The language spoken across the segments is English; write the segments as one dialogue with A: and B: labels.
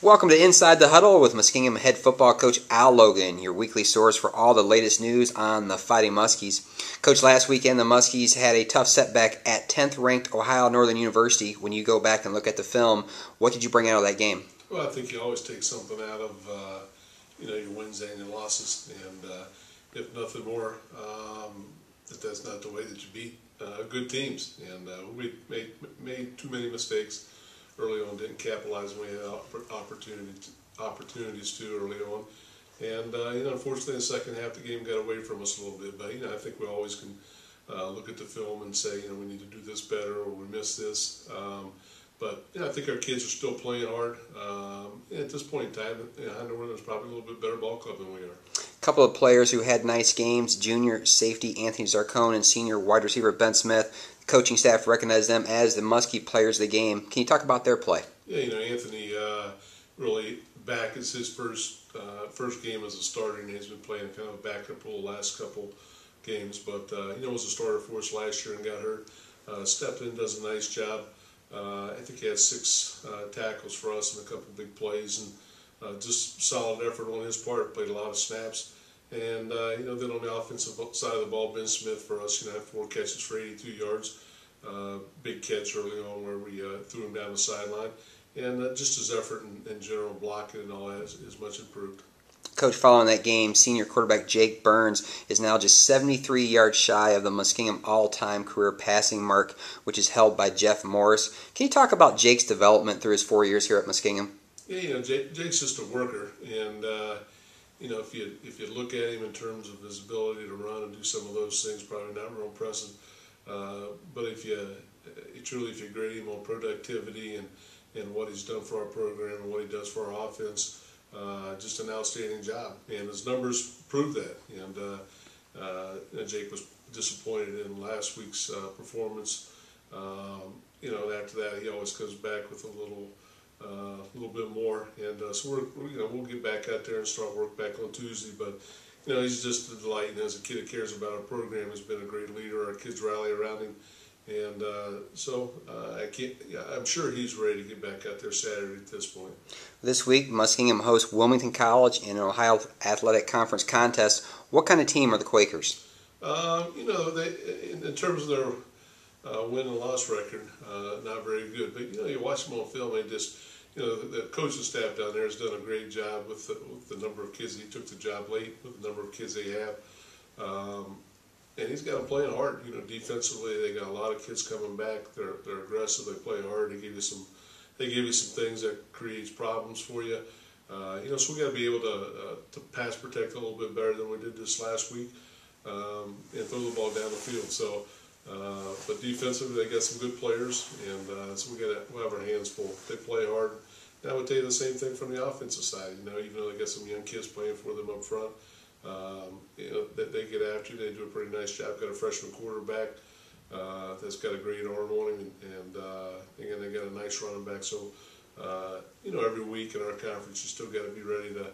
A: Welcome to Inside the Huddle with Muskingum head football coach Al Logan, your weekly source for all the latest news on the Fighting Muskies. Coach, last weekend the Muskies had a tough setback at 10th ranked Ohio Northern University. When you go back and look at the film, what did you bring out of that game?
B: Well, I think you always take something out of your wins and your losses, and if nothing more, that's not the way that you beat good teams. And we made too many mistakes early on, didn't capitalize when we had opportunities too early on. And unfortunately, in the second half, the game got away from us a little bit. But I think we always can look at the film and say, we need to do this better, or we missed this. But I think our kids are still playing hard. At this point in time, Hunter is probably a little bit better ball club than we are.
A: A couple of players who had nice games: junior safety Anthony Zarcone and senior wide receiver Ben Smith. The coaching staff recognized them as the Muskie players of the game. Can you talk about their play?
B: Yeah, Anthony really back. It's his first game as a starter, and he's been playing kind of a backup role the last couple games. But was a starter for us last year and got hurt. Stepped in, does a nice job. I think he had 6 tackles for us and a couple big plays, and just solid effort on his part. Played a lot of snaps, and then on the offensive side of the ball, Ben Smith for us, had 4 catches for 82 yards. Big catch early on where we threw him down the sideline, and just his effort and general blocking and all that is much improved.
A: Coach, following that game, senior quarterback Jake Burns is now just 73 yards shy of the Muskingum all-time career passing mark, which is held by Jeff Morris. Can you talk about Jake's development through his 4 years here at Muskingum?
B: Yeah, Jake's just a worker, and if you look at him in terms of his ability to run and do some of those things, probably not real impressive. But if you grade him on productivity and what he's done for our program and what he does for our offense, just an outstanding job, and his numbers prove that. And Jake was disappointed in last week's performance. And after that, he always comes back with a little bit more. And so we'll get back out there and start work back on Tuesday. But he's just a delight, and as a kid that cares about our program, has been a great leader. Our kids rally around him. And I'm sure he's ready to get back out there Saturday at this point.
A: This week, Muskingum hosts Wilmington College in an Ohio Athletic Conference contest. What kind of team are the Quakers? In terms of their win and loss record, not very good. But you watch them on film, they just the coaching staff down there has done a great job with the number of kids. He took the job late with the number of kids they have. And he's got them playing hard. Defensively, they got a lot of kids coming back. They're aggressive. They play hard. They give you some things that creates problems for you. So we got to be able to pass protect a little bit better than we did this last week, and throw the ball down the field. So, but defensively, they got some good players, and so we'll have our hands full. They play hard. And I would tell you the same thing from the offensive side. Even though they got some young kids playing for them up front. They get after you. They do a pretty nice job. Got a freshman quarterback that's got a great arm on him, and again, they got a nice running back. So, every week in our conference, you still got to be ready to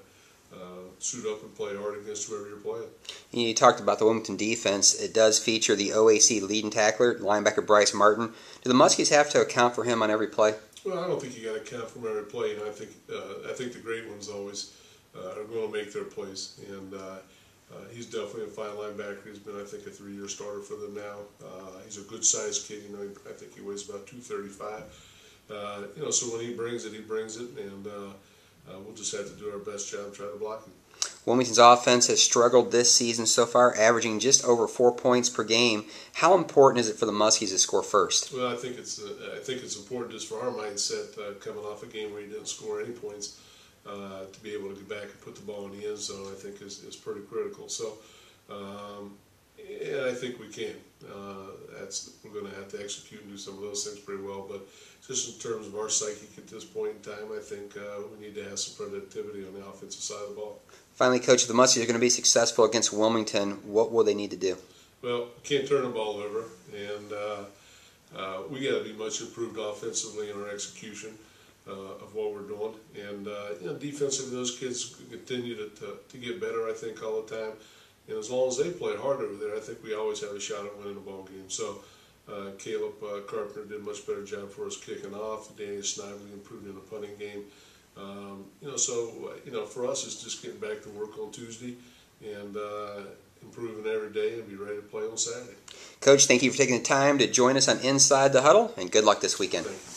A: suit up and play hard against whoever you're playing. You talked about the Wilmington defense. It does feature the OAC leading tackler, linebacker Bryce Martin. Do the Muskies have to account for him on every play?
B: Well, I don't think you got to account for him every play. I think the great ones always are going to make their plays, and he's definitely a fine linebacker. He's been, I think, a 3-year starter for them now. He's a good-sized kid. I think he weighs about 235. So when he brings it, and we'll just have to do our best job trying to block him.
A: Wilmington's offense has struggled this season so far, averaging just over 4 points per game. How important is it for the Muskies to score first?
B: Well, I think it's important just for our mindset coming off a game where he didn't score any points. To be able to get back and put the ball in the end zone, I think is pretty critical. So, and I think we can. We're going to have to execute and do some of those things pretty well. But just in terms of our psyche at this point in time, I think we need to have some productivity on the offensive side of the ball. Finally,
A: Coach, if the Muskies are going to be successful against Wilmington, what will they need to do?
B: Well, we can't turn the ball over, and we got to be much improved offensively in our execution of what we're doing, and defensively, those kids continue to get better. I think all the time, and as long as they play hard over there, I think we always have a shot at winning the ball game. So Caleb Carpenter did a much better job for us kicking off. Danny Snively improved in the punting game. For us, it's just getting back to work on Tuesday and improving every day and be ready to play on Saturday.
C: Coach, thank you for taking the time to join us on Inside the Huddle, and good luck this weekend.
B: Thank you.